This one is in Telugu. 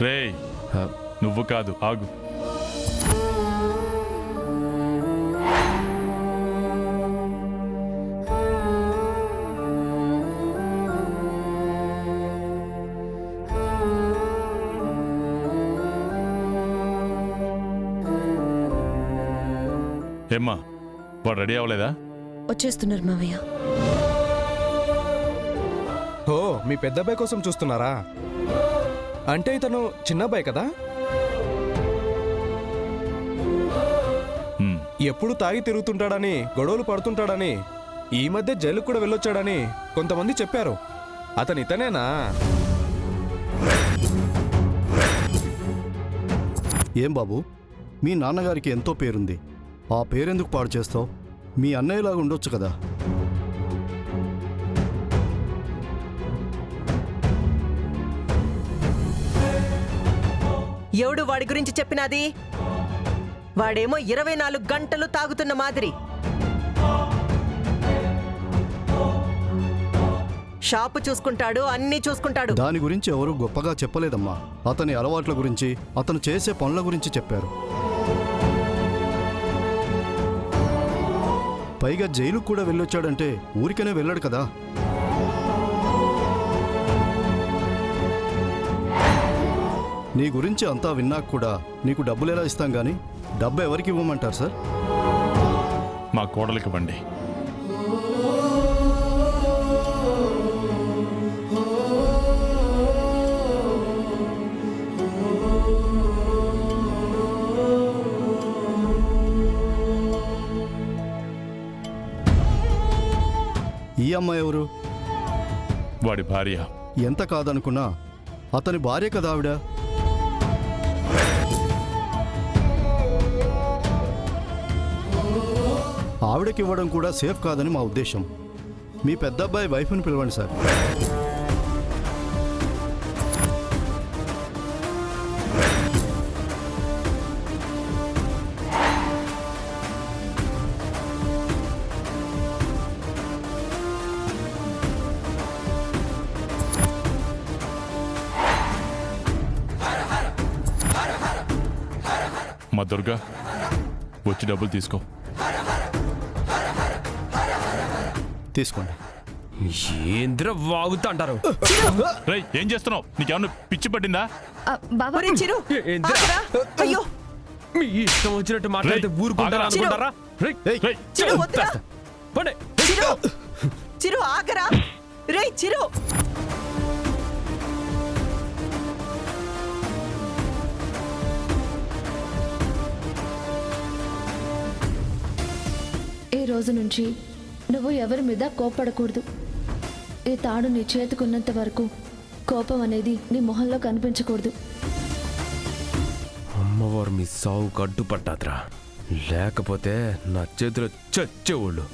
రేయ్ నువ్వు కాదు, ఆగు. ఏమ్మా, వాడు రెడీ అవ్వలేదా? వచ్చేస్తున్నారు మావయ్య. ఓ, మీ పెద్దబ్బాయి కోసం చూస్తున్నారా? అంటే ఇతను చిన్నబ్బాయి కదా? ఎప్పుడు తాగి తిరుగుతుంటాడని, గొడవలు పడుతుంటాడని, ఈ మధ్య జైలుకు కూడా వెళ్ళొచ్చాడని కొంతమంది చెప్పారు. అతను ఇతనేనా? ఏం బాబు, మీ నాన్నగారికి ఎంతో పేరుంది, ఆ పేరెందుకు పాడు చేస్తావు? మీ అన్నయ్యలాగా ఉండొచ్చు కదా. ఎవడు వాడి గురించి చెప్పినది? వాడేమో 24 గంటలు తాగుతున్న మాదిరి. షాపు చూసుకుంటాడు, అన్నీ చూసుకుంటాడు. దాని గురించి ఎవరు గొప్పగా చెప్పలేదమ్మా. అతని అలవాట్ల గురించి, అతను చేసే పనుల గురించి చెప్పారు. పైగా జైలుకు కూడా వెళ్ళొచ్చాడంటే ఊరికనే వెళ్ళాడు కదా. నీ గురించి అంతా విన్నాక కూడా నీకు డబ్బులు ఎలా ఇస్తాం గానీ, డబ్బు ఎవరికి ఇవ్వమంటారు సార్? మా కోడలికి ఇవ్వండి. ఈ అమ్మాయి ఎవరు? వాడి భార్య. ఎంత కాదనుకున్నా అతని భార్య కదా ఆవిడ. ఆవిడకి ఇవ్వడం కూడా సేఫ్ కాదని మా ఉద్దేశం. మీ పెద్దబ్బాయి వైఫ్ని పిలవండి సార్. మా దుర్గా, వచ్చి డబ్బులు తీసుకో. తీసుకోండి. ఏంద్ర వాగుతా అంటారు? రేయ్, ఏం చేస్తున్నావు? నీకేమన్నా పిచ్చి పట్టిందా? ఒరే చిరు, ఆగరా. అయ్యో, మీ ఇష్టం వచ్చినట్టు మాట్లాడితే ఊరుకుంటారా అనుకుంటారా? రేయ్, చిరు వద్దురా. పండే. చిరు, చిరు ఆగరా. రేయ్ చిరు. ఈ రోజు నుంచి నువ్వు ఎవరి మీద కోప్పడకూడదు. ఈ తాడు నీ చేతికున్నంత వరకు కోపం అనేది నీ మొహంలో కనిపించకూడదు. అమ్మవారు మీ సావుకు అడ్డుపడ్డాద్రా, లేకపోతే నా చేతిలో చచ్చేవాళ్ళు.